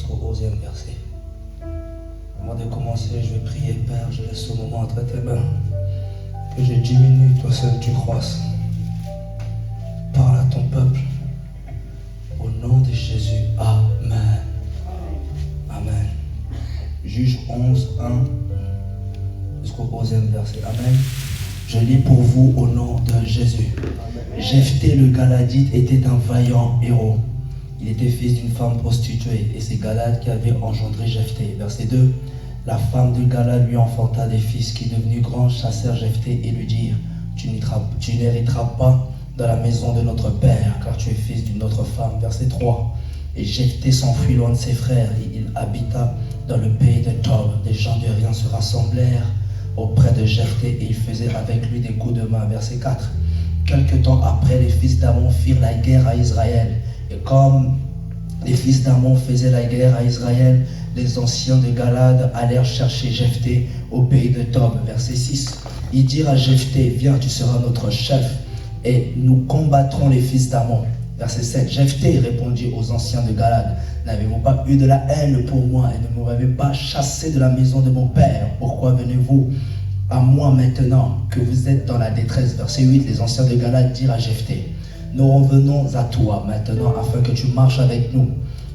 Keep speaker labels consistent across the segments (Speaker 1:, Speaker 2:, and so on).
Speaker 1: jusqu'au 11e verset. Avant de commencer, je vais prier, Père, je laisse ce moment entre tes mains. Que je diminue, toi seul tu croisses. Parle à ton peuple. Au nom de Jésus, Amen. Amen. Juge 11, 1 jusqu'au 11e verset. Amen. Je lis pour vous au nom de Jésus. Jephthé le Galadite était un vaillant héros. Il était fils d'une femme prostituée et c'est Galad qui avait engendré Jephthé. Verset 2. La femme de Galad lui enfanta des fils qui, devenus grands, chassèrent Jephthé et lui dirent: Tu n'hériteras pas dans la maison de notre père, car tu es fils d'une autre femme. Verset 3. Et Jephthé s'enfuit loin de ses frères et il habita dans le pays de Tob. Des gens de rien se rassemblèrent auprès de Jephthé et ils faisaient avec lui des coups de main. Verset 4. Quelque temps après, les fils d'Ammon firent la guerre à Israël. Et comme les fils d'Ammon faisaient la guerre à Israël, les anciens de Galad allèrent chercher Jephthé au pays de Tob. Verset 6. Ils dirent à Jephthé: Viens, tu seras notre chef et nous combattrons les fils d'Ammon. Verset 7. Jephthé répondit aux anciens de Galad: N'avez-vous pas eu de la haine pour moi et ne m'avez pas chassé de la maison de mon père? Pourquoi venez-vous à moi maintenant que vous êtes dans la détresse? Verset 8. Les anciens de Galad dirent à Jephthé: Nous revenons à toi maintenant afin que tu marches avec nous,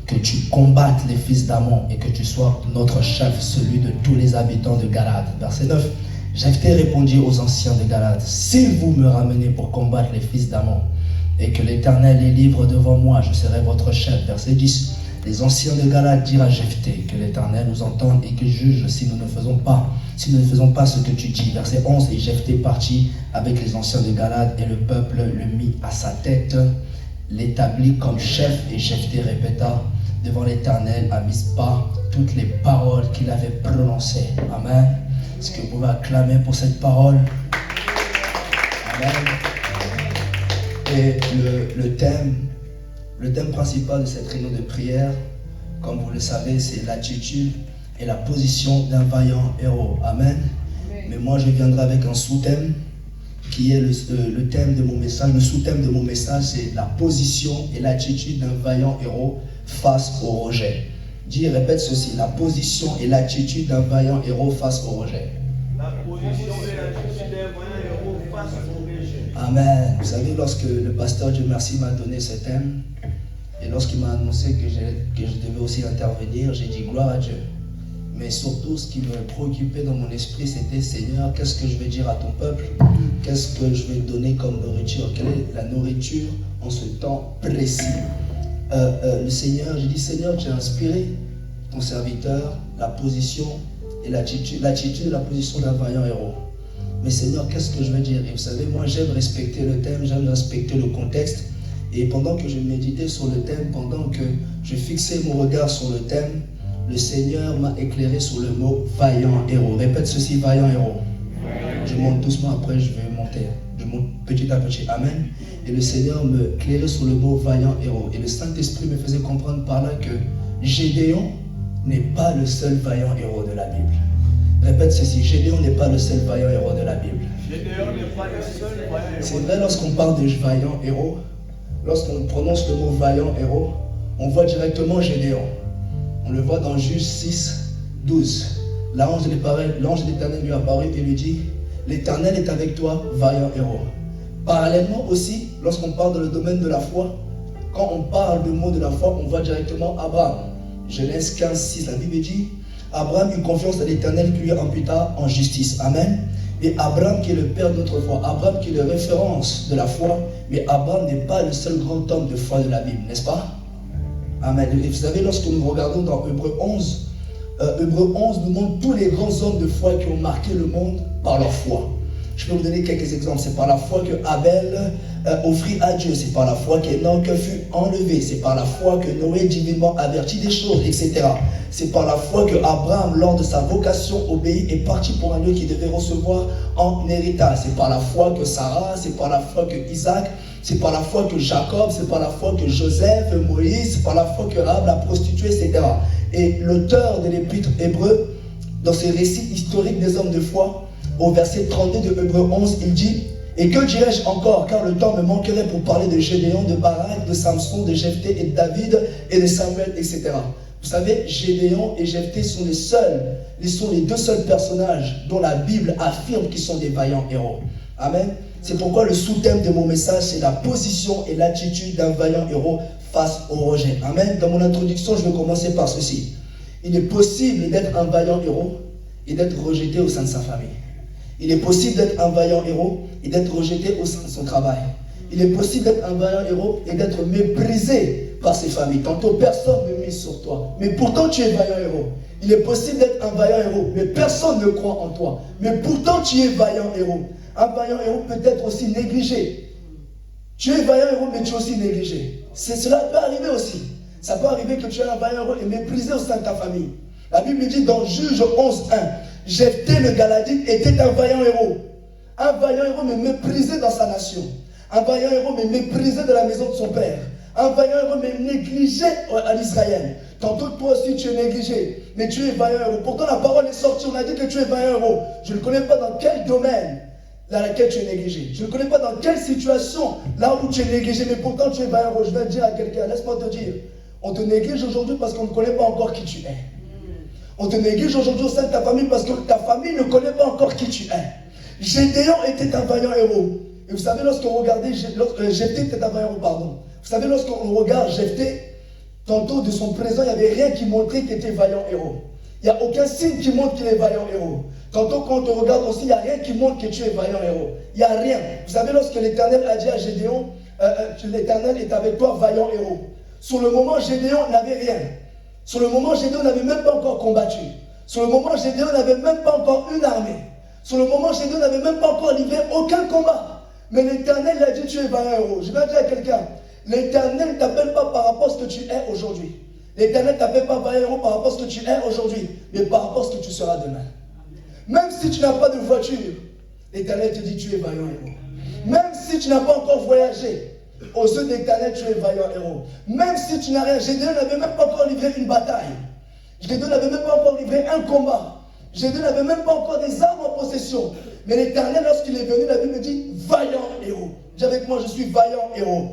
Speaker 1: que tu combattes les fils d'Ammon et que tu sois notre chef, celui de tous les habitants de Galad. Verset 9. Jephthé répondit aux anciens de Galad: Si vous me ramenez pour combattre les fils d'Ammon et que l'Éternel les livre devant moi, je serai votre chef. Verset 10. Les anciens de Galad dirent à Jephthé: Que l'Éternel nous entende et que juge si nous ne faisons pas ce que tu dis. Verset 11. Et Jephthé partit avec les anciens de Galad et le peuple le mit à sa tête, l'établit comme chef. Et Jephthé répéta devant l'Éternel à Mispa toutes les paroles qu'il avait prononcées. Amen. Est-ce que vous pouvez acclamer pour cette parole? Amen. Et le thème principal de cette réunion de prière, comme vous le savez, c'est l'attitude et la position d'un vaillant héros. Amen. Mais moi, je viendrai avec un sous-thème qui est le thème de mon message. Le sous-thème de mon message, c'est la position et l'attitude d'un vaillant héros face au rejet. Dis, répète ceci: la position et l'attitude d'un vaillant héros face au rejet.
Speaker 2: La position et l'attitude d'un vaillant héros face au rejet.
Speaker 1: Amen. Vous savez, lorsque le pasteur Dieu merci m'a donné ce thème, et lorsqu'il m'a annoncé que je devais aussi intervenir, j'ai dit gloire à Dieu. Mais surtout, ce qui me préoccupait dans mon esprit, c'était: Seigneur, qu'est-ce que je vais dire à ton peuple? Qu'est-ce que je vais donner comme nourriture? Quelle est la nourriture en ce temps précis? Le Seigneur, j'ai dit: Seigneur, tu as inspiré ton serviteur la position et l'attitude et la position d'un vaillant héros. Mais Seigneur, qu'est-ce que je vais dire? Et vous savez, moi j'aime respecter le thème, j'aime respecter le contexte. Et pendant que je méditais sur le thème, pendant que je fixais mon regard sur le thème, le Seigneur m'a éclairé sur le mot vaillant héros. Répète ceci: vaillant héros. Je monte doucement, après je vais monter. Je monte petit à petit. Amen. Et le Seigneur me éclairait sur le mot vaillant héros. Et le Saint-Esprit me faisait comprendre par là que Gédéon n'est pas le seul vaillant héros de la Bible. Répète ceci: Gédéon n'est pas le seul vaillant héros de la Bible.
Speaker 2: Gédéon n'est pas le seul vaillant héros.
Speaker 1: C'est vrai, lorsqu'on parle de vaillant héros, lorsqu'on prononce le mot vaillant héros, on voit directement Gédéon. On le voit dans Juge 6, 12. L'ange de l'Éternel lui apparut et lui dit: L'Éternel est avec toi, vaillant héros. Parallèlement aussi, lorsqu'on parle dans le domaine de la foi, quand on parle du mot de la foi, on voit directement Abraham. Genèse 15, 6, la Bible dit: Abraham eut confiance à l'Éternel qui lui imputa en justice. Amen. Et Abraham qui est le père de notre foi, Abraham qui est la référence de la foi, mais Abraham n'est pas le seul grand homme de foi de la Bible, n'est-ce pas? Amen. Et vous savez, lorsque nous regardons dans Hébreux 11, Hébreux 11 nous montre tous les grands hommes de foi qui ont marqué le monde par leur foi. Je peux vous donner quelques exemples. C'est par la foi que Abel offrit à Dieu. C'est par la foi qu'Enoch fut enlevé. C'est par la foi que Noé divinement avertit des choses, etc. C'est par la foi que Abraham, lors de sa vocation, obéit et partit pour un lieu qu'il devait recevoir en héritage. C'est par la foi que Sarah, c'est par la foi que Isaac, c'est par la foi que Jacob, c'est par la foi que Joseph, Moïse, c'est par la foi que Rahab, la prostituée, etc. Et l'auteur de l'épître hébreu, dans ses récits historiques des hommes de foi, au verset 32 de Hébreux 11, il dit: Et que dirais-je encore, car le temps me manquerait pour parler de Gédéon, de Barak, de Samson, de Jephthé et de David et de Samuel, etc.
Speaker 3: Vous savez, Gédéon et Jephthé sont les deux seuls personnages dont la Bible affirme qu'ils sont des vaillants héros. Amen. C'est pourquoi le sous-thème de mon message, c'est la position et l'attitude d'un vaillant héros face au rejet. Amen. Dans mon introduction, je vais commencer par ceci. Il est possible d'être un vaillant héros et d'être rejeté au sein de sa famille. Il est possible d'être un vaillant héros et d'être rejeté au sein de son travail. Il est possible d'être un vaillant héros et d'être méprisé par ses familles. Tantôt, personne ne mise sur toi. Mais pourtant, tu es vaillant héros. Il est possible d'être un vaillant héros, mais personne ne croit en toi. Mais pourtant, tu es vaillant héros. Un vaillant héros peut être aussi négligé. Tu es vaillant héros, mais tu es aussi négligé. Cela peut arriver aussi. Ça peut arriver que tu es un vaillant héros et méprisé au sein de ta famille. La Bible dit dans Juge 11:1, Jephthé le Galadite était un vaillant héros. Un vaillant héros, mais méprisé dans sa nation. Un vaillant héros, mais méprisé de la maison de son père. Un vaillant héros, mais négligé à l'Israël. Tantôt, toi aussi, tu es négligé, mais tu es vaillant héros. Pourtant, la parole est sortie, on a dit que tu es vaillant héros. Je ne connais pas dans quel domaine dans lequel tu es négligé. Je ne connais pas dans quelle situation, là où tu es négligé, mais pourtant tu es vaillant héros. Je vais dire à quelqu'un, laisse-moi te dire, on te néglige aujourd'hui parce qu'on ne connaît pas encore qui tu es. On te néglige aujourd'hui au sein de ta famille parce que ta famille ne connaît pas encore qui tu es. Gédéon était un vaillant héros. Et vous savez, lorsqu'on regardait, Jephthé était un vaillant héros, pardon. Vous savez, lorsqu'on regarde Jephthé, tantôt de son présent, il n'y avait rien qui montrait qu'il était vaillant héros. Il n'y a aucun signe qui montre qu'il est vaillant héros. Tantôt, quand on te regarde aussi, il n'y a rien qui montre que tu es vaillant héros. Il n'y a rien. Vous savez, lorsque l'Éternel a dit à Gédéon, l'Éternel est avec toi, vaillant héros. Sur le moment, Gédéon n'avait rien. Sur le moment, Gédéon n'avait même pas encore combattu. Sur le moment, Gédéon n'avait même pas encore une armée. Sur le moment, Gédéon n'avait même pas encore livré aucun combat. Mais l'Éternel a dit, tu es vaillant héros. Je vais dire à quelqu'un, l'Éternel ne t'appelle pas par rapport à ce que tu es aujourd'hui. L'Éternel ne t'appelle pas vaillant héros par rapport à ce que tu es aujourd'hui, mais par rapport à ce que tu seras demain. Même si tu n'as pas de voiture, l'Éternel te dit, tu es vaillant héros. Même si tu n'as pas encore voyagé, aux yeux de l'Éternel, tu es vaillant héros. Même si tu n'as rien, Gédéon n'avait même pas encore livré une bataille. Gédéon n'avait même pas encore livré un combat. Gédéon n'avait même pas encore des armes en possession. Mais l'Éternel, lorsqu'il est venu, la Bible me dit, vaillant héros. Dis avec moi, je suis vaillant héros.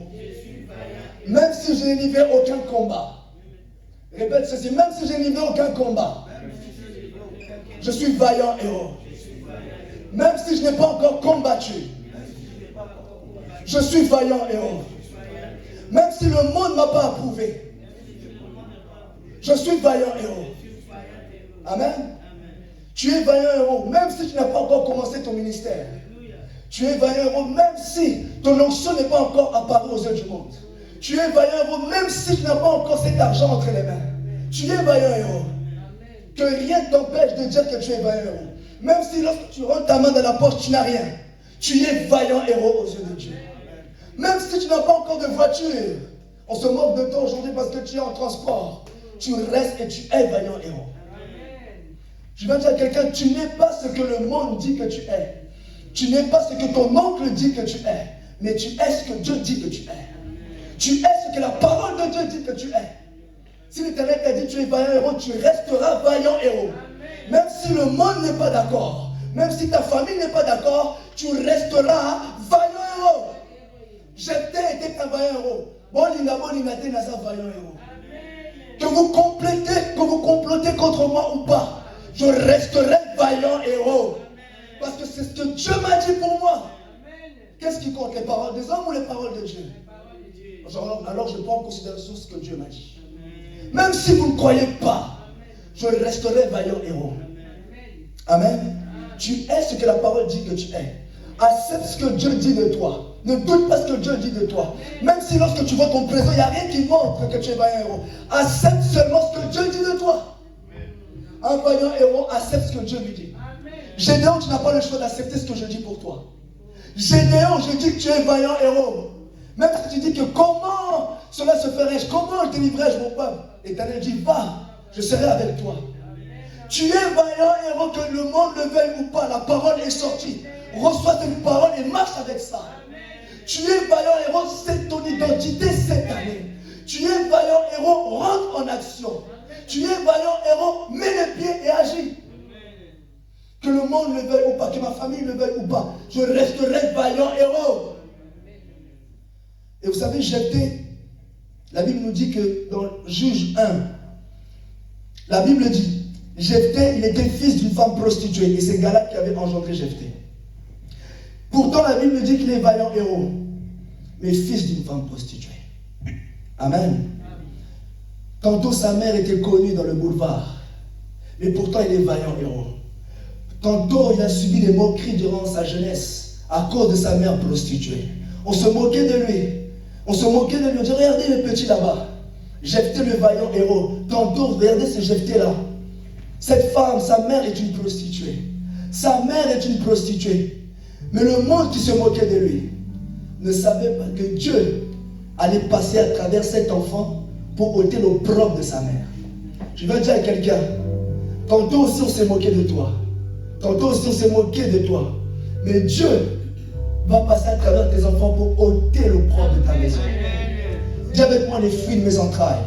Speaker 3: Même si je n'ai livré aucun combat. Répète ceci, même si je n'ai livré aucun combat. Je suis vaillant héros. Même si je n'ai pas encore combattu. Je suis vaillant héros. Même si le monde ne m'a pas approuvé. Je suis vaillant héros. Amen. Tu es vaillant héros, même si tu n'as pas encore commencé ton ministère. Tu es vaillant héros, même si ton onction n'est pas encore apparue aux yeux du monde. Tu es vaillant héros, même si tu n'as pas encore cet argent entre les mains. Tu es vaillant héros. Que rien ne t'empêche de dire que tu es vaillant héros. Même si lorsque tu rentres ta main dans la poche, tu n'as rien. Tu es vaillant héros aux yeux de Dieu. Même si tu n'as pas encore de voiture, on se moque de toi aujourd'hui parce que tu es en transport. Tu restes et tu es vaillant héros. Je vais dire à quelqu'un, tu n'es pas ce que le monde dit que tu es. Tu n'es pas ce que ton oncle dit que tu es. Mais tu es ce que Dieu dit que tu es. Tu es ce que la parole de Dieu dit que tu es. Si l'Éternel t'a dit tu es vaillant héros, tu resteras vaillant héros. Même si le monde n'est pas d'accord, même si ta famille n'est pas d'accord, tu resteras vaillant héros. Jephthé était un vaillant héros. Que vous complotez contre moi ou pas, je resterai vaillant héros. Parce que c'est ce que Dieu m'a dit pour moi. Qu'est-ce qui compte, les paroles des hommes ou les paroles de Dieu? Alors je prends en considération ce que Dieu m'a dit. Même si vous ne croyez pas, je resterai vaillant héros. Amen. Tu es ce que la parole dit que tu es. Accepte ce que Dieu dit de toi. Ne doute pas ce que Dieu dit de toi. Même si lorsque tu vois ton présent, il n'y a rien qui montre que tu es vaillant héros. Accepte seulement ce que Dieu dit de toi. Un vaillant héros accepte ce que Dieu lui dit. Gédéon, tu n'as pas le choix d'accepter ce que je dis pour toi. Gédéon, je dis que tu es vaillant héros. Même si tu dis que comment cela se ferait, comment je délivrerai-je mon peuple? L'Éternel dit, va, je serai avec toi. Tu es vaillant héros, que le monde le veuille ou pas, la parole est sortie. Reçois cette parole et marche avec ça. Tu es vaillant héros, c'est ton identité cette année. Tu es vaillant héros, rentre en action. Tu es vaillant héros, mets les pieds et agis. Que le monde le veuille ou pas, que ma famille le veuille ou pas, je resterai vaillant héros. Et vous savez, Jephthé, la Bible nous dit que dans Juge 1, La Bible dit, Jephthé, il était fils d'une femme prostituée, et c'est Galaad qui avait engendré Jephthé. Pourtant, la Bible dit qu'il est vaillant héros, mais fils d'une femme prostituée. Amen. Tantôt sa mère était connue dans le boulevard, mais pourtant il est vaillant héros. Tantôt il a subi des moqueries durant sa jeunesse à cause de sa mère prostituée. On se moquait de lui. On se moquait de lui. On dit, regardez le petit là-bas. Jephthé le vaillant héros. Tantôt, regardez ce Jephthé là. Cette femme, sa mère est une prostituée. Sa mère est une prostituée. Mais le monde qui se moquait de lui ne savait pas que Dieu allait passer à travers cet enfant pour ôter l'opprobre de sa mère. Je vais dire à quelqu'un, tantôt aussi on s'est moqué de toi. Tantôt aussi on s'est moqué de toi. Mais Dieu va passer à travers tes enfants pour ôter l'opprobre de ta maison. Dis avec moi les fruits de mes entrailles.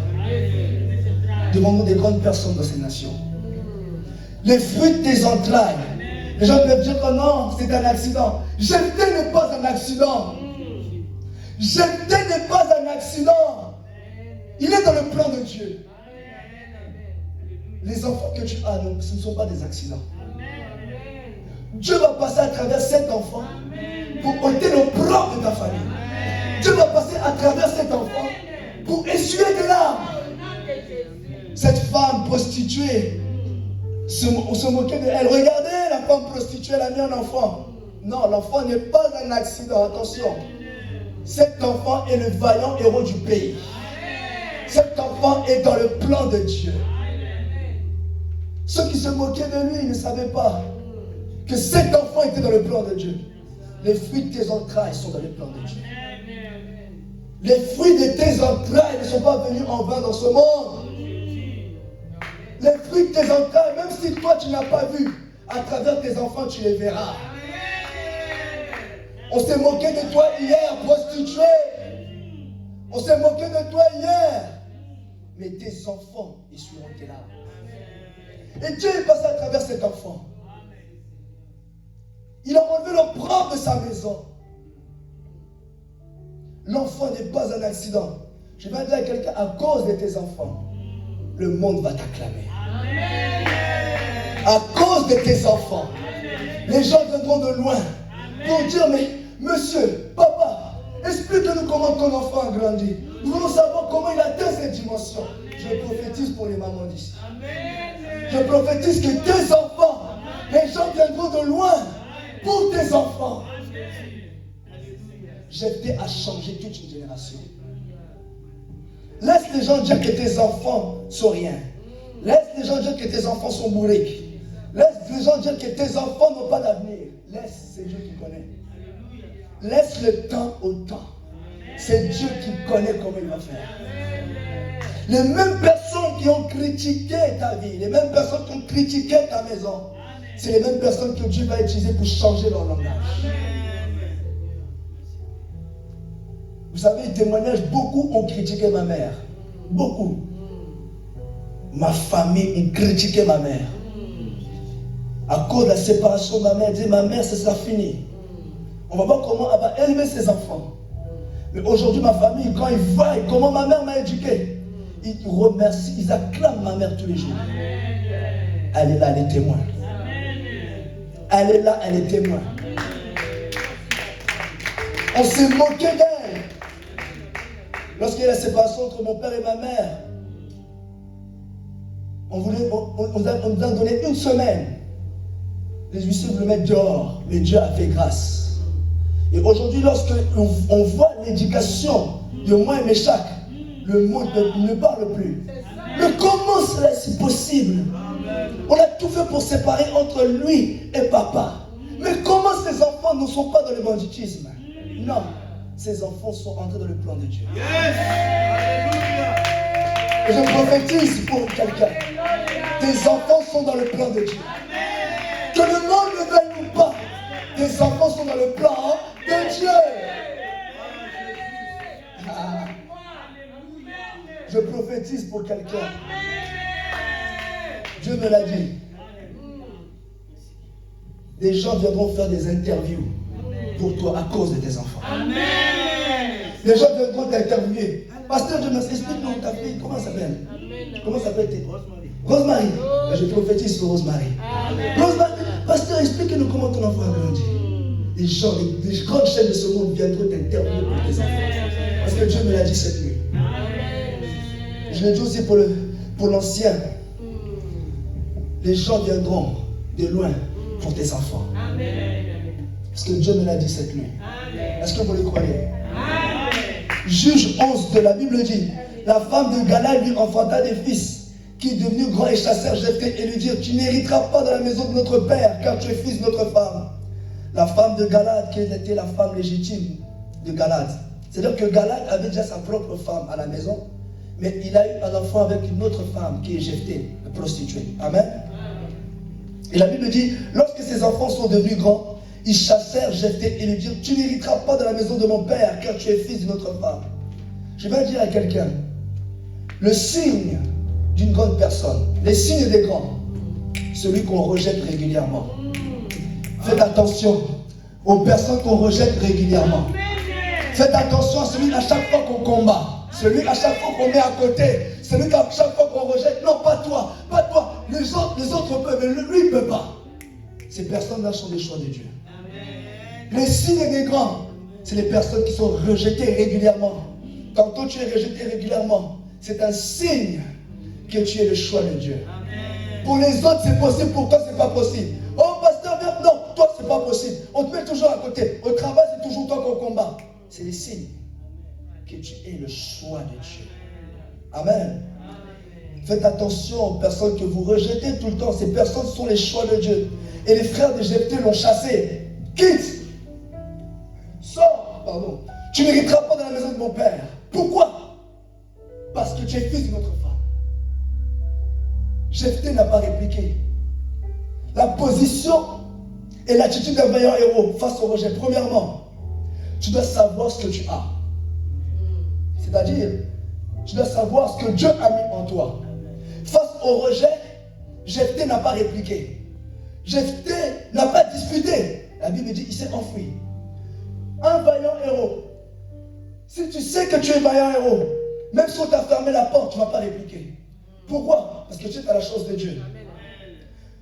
Speaker 3: Demandons des grandes personnes dans ces nations. Les fruits de tes entrailles. Les gens peuvent dire que non, c'est un accident. Jephthé n'est pas un accident. Jephthé n'est pas un accident. Il est dans le plan de Dieu. Les enfants que tu as, ce ne sont pas des accidents. Dieu va passer à travers cet enfant pour ôter l'opprobre de ta famille. Dieu va passer à travers cet enfant pour essuyer des larmes. Cette femme prostituée, on se moquait de elle. Regardez, la femme prostituée, elle a mis un enfant. Non, l'enfant n'est pas un accident, attention. Cet enfant est le vaillant héros du pays. Cet enfant est dans le plan de Dieu. Ceux qui se moquaient de lui ne savaient pas que cet enfant était dans le plan de Dieu. Les fruits de tes entrailles sont dans le plan de Dieu. Les fruits de tes entrailles ne sont pas venus en vain dans ce monde. Les fruits de tes entrailles, même si toi tu n'as pas vu, à travers tes enfants tu les verras. On s'est moqué de toi hier, prostituée. On s'est moqué de toi hier. Mais tes enfants essuieront tes larmes. Et Dieu est passé à travers cet enfant. Il a enlevé l'opprobre de sa maison. L'enfant n'est pas un accident. Je vais dire à quelqu'un, à cause de tes enfants, le monde va t'acclamer. À cause de tes enfants, les gens viendront de loin pour dire, mais monsieur, papa, explique-nous comment ton enfant a grandi. Nous voulons savoir comment il atteint cette dimension. Je prophétise pour les mamans d'ici. Je prophétise que tes enfants, les gens viendront de loin pour tes enfants. Jephthé a changé toute une génération. Laisse les gens dire que tes enfants sont rien. Laisse les gens dire que tes enfants sont bourriques. Laisse les gens dire que tes enfants n'ont pas d'avenir. Laisse, c'est Dieu qui connaît. Laisse le temps au temps. C'est Dieu qui connaît comment il va faire. Les mêmes personnes qui ont critiqué ta vie, les mêmes personnes qui ont critiqué ta maison, c'est les mêmes personnes que Dieu va utiliser pour changer leur langage. Vous savez, témoignage, beaucoup ont critiqué ma mère. Beaucoup. Ma famille a critiqué ma mère. À cause de la séparation de ma mère, elle dit, ma mère, ce sera fini. On va voir comment elle va élever ses enfants. Mais aujourd'hui, ma famille, quand ils voient comment ma mère m'a éduqué, ils remercient, ils acclament ma mère tous les jours. Elle est là, elle est témoin. Elle est là, elle est témoin. On s'est moqué d'elle. Lorsqu'il y a la séparation entre mon père et ma mère, on nous a donné une semaine. Les huissiers voulaient mettre dehors, mais Dieu a fait grâce. Et aujourd'hui, lorsqu'on voit l'éducation de moi et Méchac, le monde ne parle plus. Mais comment cela est possible? On a tout fait pour séparer entre lui et papa. Mais comment ces enfants ne sont pas dans le banditisme? Non, ces enfants sont entrés dans le plan de Dieu. Et je prophétise pour quelqu'un. Tes enfants sont dans le plan de Dieu. Que le monde ne veuille ou pas, tes enfants sont dans le plan de Dieu. Ah. Je prophétise pour quelqu'un. Dieu me l'a dit. Des gens viendront faire des interviews pour toi à cause de tes enfants. Amen. Les gens viendront t'interviewer. Pasteur, Dieu me explique-nous ta fille, comment ça s'appelle? Comment s'appelle tes Rosemary, je prophétise sur Rosemary. Rosemary, pasteur, explique-nous comment ton enfant a grandi. Les gens, les grandes chaînes de ce monde viendront t'interviewer pour tes enfants. Parce que Dieu me l'a dit cette nuit. Je l'ai dit aussi pour l'ancien. Les gens viendront de loin pour tes enfants. Parce que Dieu me l'a dit cette nuit. Est-ce que vous le croyez? Juge 11 de la Bible dit, la femme de Gala lui enfanta des fils, qui devenu grand et chasseur Jephthé et lui dire, tu n'hériteras pas dans la maison de notre père, car tu es fils de notre femme. La femme de Galad, qui était la femme légitime de Galad. C'est-à-dire que Galad avait déjà sa propre femme à la maison, mais il a eu un enfant avec une autre femme qui est Jephthé, la prostituée. Amen. Et la Bible dit, lorsque ses enfants sont devenus grands, ils chassèrent Jephthé et lui dirent, tu n'hériteras pas de la maison de mon père, car tu es fils de notre femme. Je vais dire à quelqu'un, le signe d'une grande personne, les signes des grands, celui qu'on rejette régulièrement. Faites attention aux personnes qu'on rejette régulièrement. Faites attention à celui à chaque fois qu'on combat, celui à chaque fois qu'on met à côté, celui à chaque fois qu'on rejette. Non, pas toi, pas toi. Les autres peuvent, mais lui ne peut pas. Ces personnes-là sont des choix de Dieu. Les signes des grands, c'est les personnes qui sont rejetées régulièrement. Quand toi tu es rejeté régulièrement, c'est un signe que tu es le choix de Dieu. Pour les autres, c'est possible, pour toi, c'est pas possible. Oh, pasteur, non, toi, c'est pas possible. On te met toujours à côté. Au travail, c'est toujours toi qu'on combat. C'est les signes que tu es le choix de Dieu. Amen. Faites attention aux personnes que vous rejetez tout le temps. Ces personnes sont les choix de Dieu. Et les frères de Jephthé l'ont chassé. Quitte. Sors. Pardon. Tu n'hériteras pas dans la maison de mon père. Pourquoi? Parce que tu es fils de notre femme. Jephthé n'a pas répliqué. La position et l'attitude d'un vaillant héros face au rejet. Premièrement, tu dois savoir ce que tu as. C'est-à-dire, tu dois savoir ce que Dieu a mis en toi. Face au rejet, Jephthé n'a pas répliqué. Jephthé n'a pas disputé. La Bible dit, il s'est enfui. Un vaillant héros. Si tu sais que tu es vaillant héros, même si on t'a fermé la porte, tu ne vas pas répliquer. Pourquoi? Parce que tu as la chose de Dieu.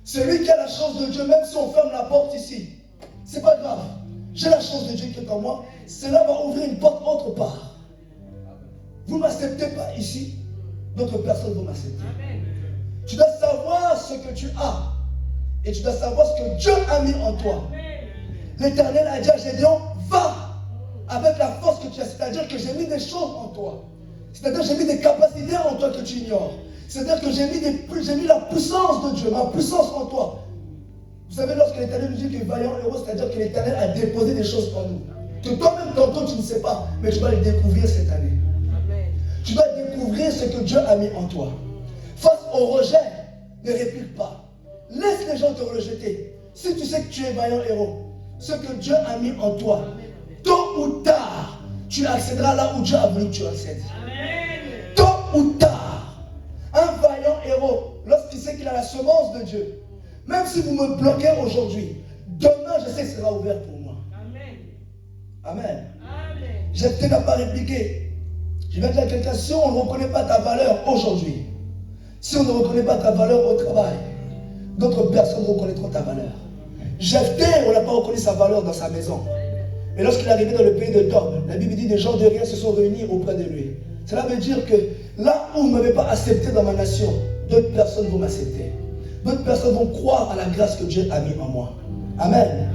Speaker 3: Celui qui a la chose de Dieu, même si on ferme la porte ici, c'est pas grave. J'ai la chose de Dieu qui est en moi. Cela va ouvrir une porte autre part. Vous ne m'acceptez pas ici, d'autres personnes vont m'accepter. Tu dois savoir ce que tu as. Et tu dois savoir ce que Dieu a mis en toi. L'Éternel a dit à Gédéon, va avec la force que tu as. C'est-à-dire que j'ai mis des choses en toi. C'est-à-dire que j'ai mis des capacités en toi que tu ignores. C'est-à-dire que j'ai mis la puissance de Dieu, ma puissance en toi. Vous savez, lorsque l'Éternel nous dit qu'il est vaillant héros, c'est-à-dire que l'Éternel a déposé des choses en nous. Que toi-même, tantôt, tu ne sais pas, mais tu vas les découvrir cette année. Amen. Tu vas découvrir ce que Dieu a mis en toi. Face au rejet, ne réplique pas. Laisse les gens te rejeter. Si tu sais que tu es vaillant héros, ce que Dieu a mis en toi, tôt ou tard, tu accéderas là où Dieu a voulu que tu accèdes. Tôt ou tard, un vaillant héros, lorsqu'il sait qu'il a la semence de Dieu, même si vous me bloquez aujourd'hui, demain je sais que ce sera ouvert pour moi. Amen. Jephthé n'a pas répliqué. Je vais dire à quelqu'un, si on ne reconnaît pas ta valeur aujourd'hui, si on ne reconnaît pas ta valeur au travail, d'autres personnes reconnaîtront ta valeur. Jephthé, on n'a pas reconnu sa valeur dans sa maison. Mais lorsqu'il est arrivé dans le pays de Tob, la Bible dit des gens de rien se sont réunis auprès de lui. Cela veut dire que là où vous ne m'avez pas accepté dans ma nation, d'autres personnes vont m'accepter. D'autres personnes vont croire à la grâce que Dieu a mis en moi. Amen.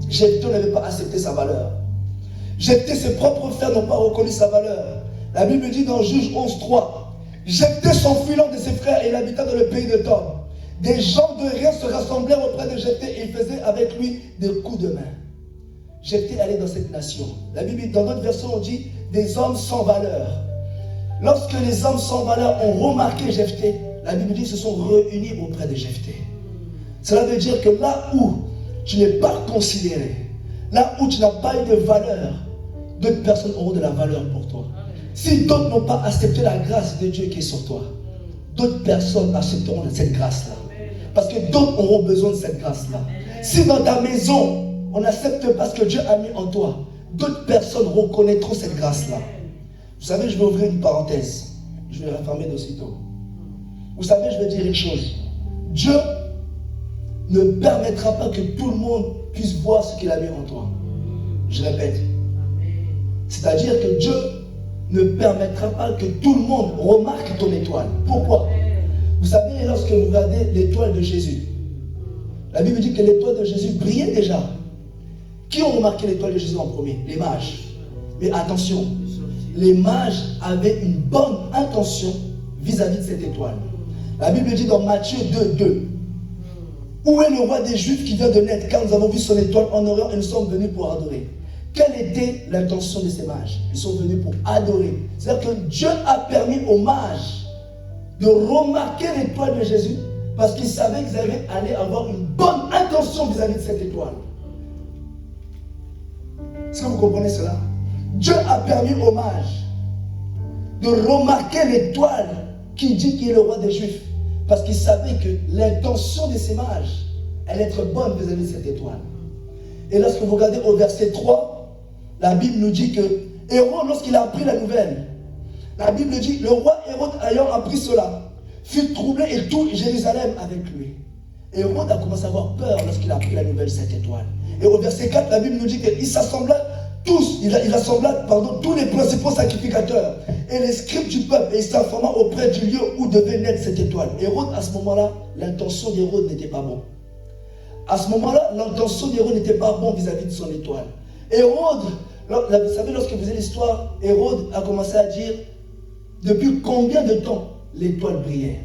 Speaker 3: Jephthé n'avait pas accepté sa valeur. Jephthé, ses propres frères n'ont pas reconnu sa valeur. La Bible dit dans Juge 11:3, Jephthé s'enfuit de ses frères et il habita dans le pays de Tob. Des gens de rien se rassemblèrent auprès de Jephthé et ils faisaient avec lui des coups de main. Jephthé allait dans cette nation. La Bible, dans d'autres versions, on dit des hommes sans valeur. Lorsque les hommes sans valeur ont remarqué Jephthé, la Bible dit qu'ils se sont réunis auprès de Jephthé. Cela veut dire que là où tu n'es pas considéré, là où tu n'as pas eu de valeur, d'autres personnes auront de la valeur pour toi. Si d'autres n'ont pas accepté la grâce de Dieu qui est sur toi, d'autres personnes accepteront cette grâce-là. Parce que d'autres auront besoin de cette grâce-là. Si dans ta maison, on n'accepte pas ce que Dieu a mis en toi, d'autres personnes reconnaîtront cette grâce-là. Vous savez, je vais ouvrir une parenthèse. Je vais la fermer d'aussitôt. Vous savez, je vais dire une chose. Dieu ne permettra pas que tout le monde puisse voir ce qu'il a mis en toi. Je répète. C'est-à-dire que Dieu ne permettra pas que tout le monde remarque ton étoile. Pourquoi? Vous savez, lorsque vous regardez l'étoile de Jésus, la Bible dit que l'étoile de Jésus brillait déjà. Qui ont remarqué l'étoile de Jésus en premier? Les mages. Mais attention, les mages avaient une bonne intention vis-à-vis de cette étoile. La Bible dit dans Matthieu 2:2, où est le roi des Juifs qui vient de naître, car nous avons vu son étoile en Orient et nous sommes venus pour adorer. Quelle était l'intention de ces mages? Ils sont venus pour adorer. C'est-à-dire que Dieu a permis aux mages de remarquer l'étoile de Jésus parce qu'ils savaient qu'ils allaient avoir une bonne intention vis-à-vis de cette étoile. Est-ce que vous comprenez cela? Dieu a permis aux mages de remarquer l'étoile qui dit qu'il est le roi des Juifs parce qu'ils savaient que l'intention de ces mages allait être bonne vis-à-vis de cette étoile. Et lorsque vous regardez au verset 3, la Bible nous dit que Hérode, lorsqu'il a appris la nouvelle, la Bible dit, le roi Hérode ayant appris cela, fut troublé et tout Jérusalem avec lui. Hérode a commencé à avoir peur lorsqu'il a appris la nouvelle, cette étoile. Et au verset 4, la Bible nous dit qu'il s'assembla tous, il rassembla tous les principaux sacrificateurs et les scribes du peuple, et il s'informa auprès du lieu où devait naître cette étoile. Hérode, à ce moment-là, l'intention d'Hérode n'était pas bonne. À ce moment-là, l'intention d'Hérode n'était pas bonne vis-à-vis de son étoile. Hérode, vous savez, lorsque vous avez l'histoire, Hérode a commencé à dire depuis combien de temps l'étoile brillait.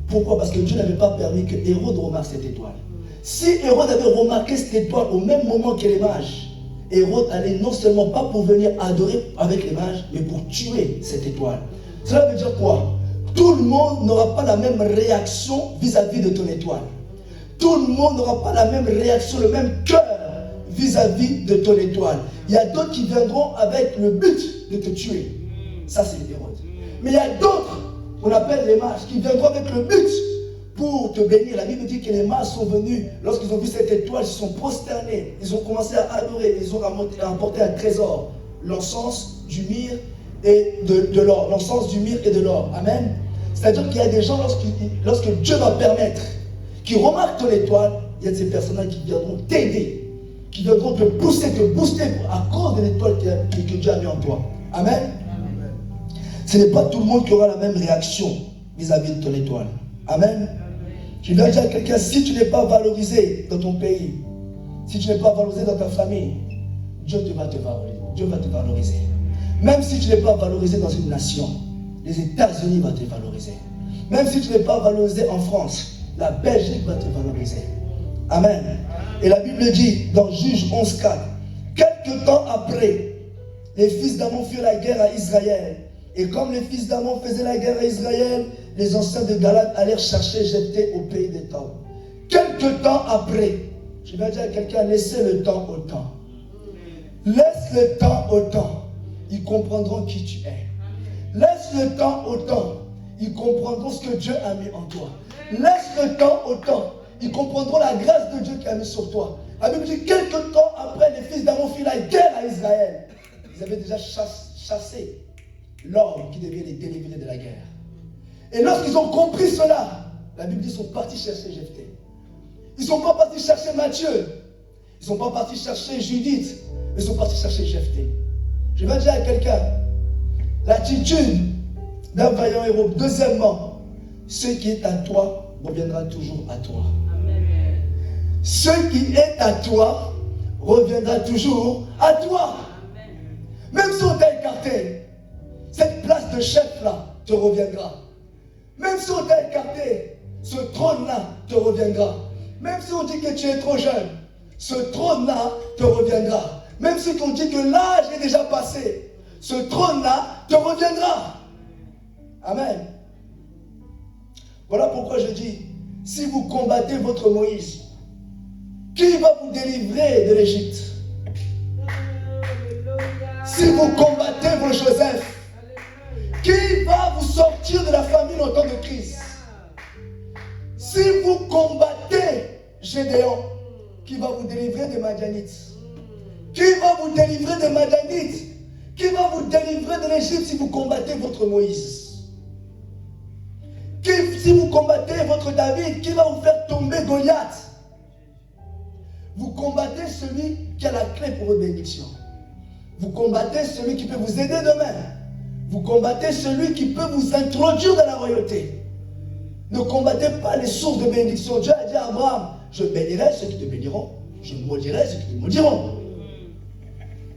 Speaker 3: Pourquoi? Parce que Dieu n'avait pas permis que Hérode remarque cette étoile. Si Hérode avait remarqué cette étoile au même moment que les mages, Hérode allait non seulement pas pour venir adorer avec les mages, mais pour tuer cette étoile. Cela veut dire quoi? Tout le monde n'aura pas la même réaction vis-à-vis de ton étoile. Tout le monde n'aura pas la même réaction, le même cœur vis-à-vis de ton étoile. Il y a d'autres qui viendront avec le but de te tuer. Ça, c'est Hérode. Mais il y a d'autres, qu'on appelle les mages, qui viendront avec le but pour te bénir. La Bible dit que les mages sont venus, lorsqu'ils ont vu cette étoile, ils se sont prosternés, ils ont commencé à adorer, ils ont apporté un trésor, l'encens, du myrrhe et de l'or. L'encens, du myrrhe et de l'or. Amen. C'est-à-dire qu'il y a des gens, lorsque Dieu va permettre qui remarquent ton étoile, il y a de ces personnes qui viendront t'aider, qui viendront te pousser, te booster à cause de l'étoile que Dieu a mis en toi. Amen. Amen. Ce n'est pas tout le monde qui aura la même réaction vis-à-vis de ton étoile. Amen. Amen. Je vais dire à quelqu'un, si tu n'es pas valorisé dans ton pays, si tu n'es pas valorisé dans ta famille, Dieu va te valoriser. Dieu va te valoriser. Même si tu n'es pas valorisé dans une nation, les États-Unis vont te valoriser. Même si tu n'es pas valorisé en France, la Belgique va te valoriser. Amen. Et la Bible dit dans Juge 11:4, quelque temps après, les fils d'Ammon firent la guerre à Israël. Et comme les fils d'Ammon faisaient la guerre à Israël, les anciens de Galade allèrent chercher Jephthé au pays des temps. Quelque temps après, je vais dire à quelqu'un, laissez le temps au temps. Laisse le temps au temps. Ils comprendront qui tu es. Laisse le temps au temps. Ils comprendront ce que Dieu a mis en toi. Laisse le temps au temps. Ils comprendront la grâce de Dieu qui a mis sur toi. La Bible dit, quelque temps après, les fils d'Ammon firent la guerre à Israël. Ils avaient déjà chassé l'homme qui devait les délivrer de la guerre. Et lorsqu'ils ont compris cela, la Bible dit qu'ils sont partis chercher Jephthé. Ils ne sont pas partis chercher Matthieu. Ils ne sont pas partis chercher Judith. Ils sont partis chercher Jephthé. Je vais dire à quelqu'un, l'attitude d'un vaillant héros. Deuxièmement, ce qui est à toi reviendra toujours à toi. Amen. Ce qui est à toi reviendra toujours à toi. Amen. Même si on t'a écarté, cette place de chef-là te reviendra. Même si on t'a écarté, ce trône-là te reviendra. Même si on dit que tu es trop jeune, ce trône-là te reviendra. Même si on dit que l'âge est déjà passé, ce trône-là te reviendra. Amen. Voilà pourquoi je dis, si vous combattez votre Moïse, qui va vous délivrer de l'Égypte? Si vous combattez vos Joseph, qui va vous sortir de la famine en temps de crise? Si vous combattez Gédéon, qui va vous délivrer des Madianites? Qui va vous délivrer des Madianites? Qui va vous délivrer de l'Égypte si vous combattez votre Moïse? Qui Si vous combattez votre David, qui va vous faire tomber Goliath? Vous combattez celui qui a la clé pour votre bénédiction. Vous combattez celui qui peut vous aider demain. Vous combattez celui qui peut vous introduire dans la royauté. Ne combattez pas les sources de bénédiction. Dieu a dit à Abraham, je bénirai ceux qui te béniront, je maudirai ceux qui te maudiront.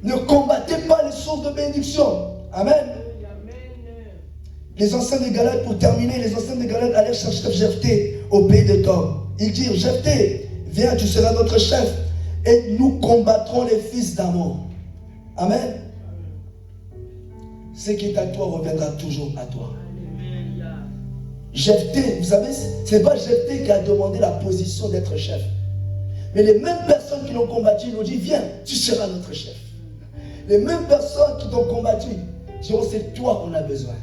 Speaker 3: Ne combattez pas les sources de bénédiction. Amen. Les anciens de Galate, pour terminer, les anciens de Galate allaient chercher Jephthé au pays de Tom. Ils dirent, Jephthé, viens, tu seras notre chef et nous combattrons les fils d'Ammon. Amen. Ce qui est à toi reviendra toujours à toi. Jephthé, vous savez, ce n'est pas Jephthé qui a demandé la position d'être chef. Mais les mêmes personnes qui l'ont combattu, ils ont dit, viens, tu seras notre chef. Les mêmes personnes qui t'ont combattu diront, c'est toi qu'on a besoin.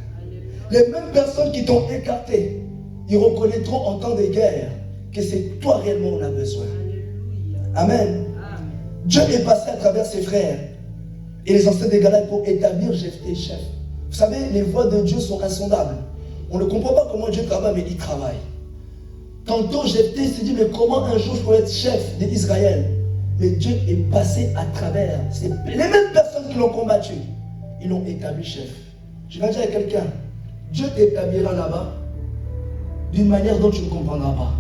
Speaker 3: Les mêmes personnes qui t'ont écarté, ils reconnaîtront en temps de guerre que c'est toi réellement qu'on a besoin. Amen. Dieu est passé à travers ses frères et les anciens des Galates pour établir Jephthé chef. Vous savez, les voies de Dieu sont insondables. On ne comprend pas comment Dieu travaille, mais il travaille. Tantôt Jephthé s'est dit, mais comment un jour je pourrais être chef d'Israël? Mais Dieu est passé à travers. C'est les mêmes personnes qui l'ont combattu. Ils l'ont établi chef. Je vais dire à quelqu'un, Dieu t'établira là-bas d'une manière dont tu ne comprendras pas.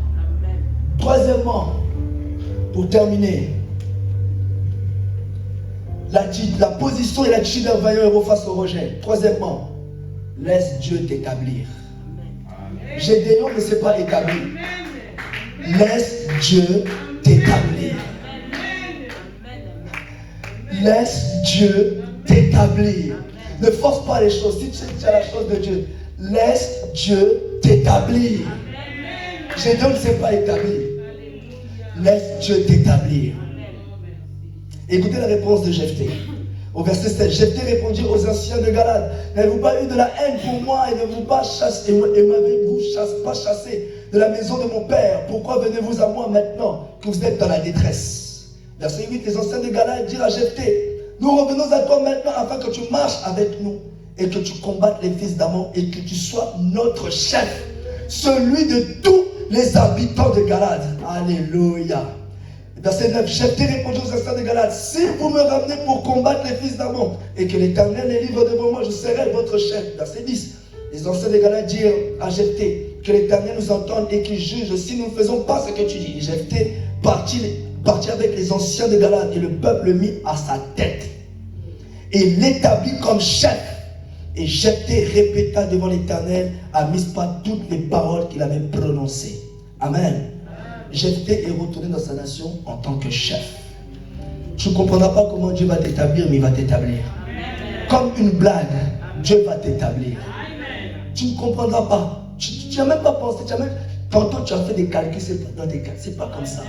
Speaker 3: Amen. Troisièmement, pour terminer, la position et l'attitude d'un vaillant héros face au rejet. Troisièmement, laisse Dieu t'établir. Gédéon ne s'est pas établi. Laisse Dieu t'établir. Laisse Dieu t'établir. Ne force pas les choses. Si tu as la chose de Dieu, laisse Dieu t'établir. Gédéon ne s'est pas établi. Laisse Dieu t'établir. Écoutez la réponse de Jephthé. Au verset 7, Jephthé répondit aux anciens de Galate, n'avez-vous pas eu de la haine pour moi et ne vous pas chassé, et m'avez-vous pas chassé de la maison de mon père? Pourquoi venez-vous à moi maintenant que vous êtes dans la détresse? Verset 8, les anciens de Galate dirent à Jephthé, nous revenons à toi maintenant afin que tu marches avec nous et que tu combattes les fils d'Ammon et que tu sois notre chef, celui de tous les habitants de Galate. Alléluia. Verset 9, Jephthé répondit aux anciens de Galate, si vous me ramenez pour combattre les fils d'Ammon et que l'Éternel les livre devant moi, je serai votre chef. Verset 10, les anciens de Galate dirent à Jephthé, que l'Éternel nous entende et qu'il juge si nous ne faisons pas ce que tu dis. Et Jephthé partit avec les anciens de Galate et le peuple le mit à sa tête et l'établit comme chef. Et Jephthé répéta devant l'Éternel à Mispa toutes les paroles qu'il avait prononcées. Amen. Jephthé est retourné dans sa nation en tant que chef. Tu ne comprendras pas comment Dieu va t'établir, mais il va t'établir. Comme une blague, Dieu va t'établir. Tu ne comprendras pas. Tu n'as même pas pensé. Tantôt tu as fait des calculs, c'est pas comme ça.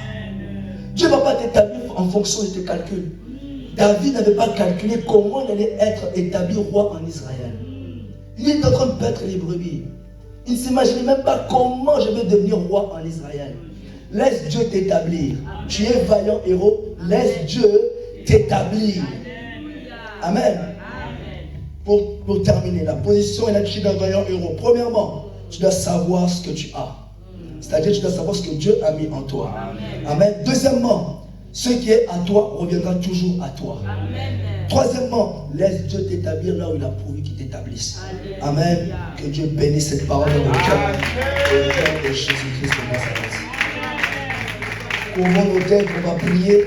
Speaker 3: Dieu ne va pas t'établir en fonction de tes calculs. David n'avait pas calculé comment il allait être établi roi en Israël. Il est en train de paître les brebis. Il ne s'imaginait même pas comment je vais devenir roi en Israël. Laisse Dieu t'établir. Tu es vaillant héros. Laisse Dieu t'établir. Amen. Pour terminer, la position et l'attitude d'un vaillant héros. Premièrement, tu dois savoir ce que tu as. C'est-à-dire, tu dois savoir ce que Dieu a mis en toi. Amen. Deuxièmement, ce qui est à toi reviendra toujours à toi. Troisièmement, laisse Dieu t'établir là où il a pourvu qu'il t'établisse. Amen. Que Dieu bénisse cette parole dans le cœur. Au nom de Jésus-Christ de Nazareth. Pour mon hôtel, on va prier.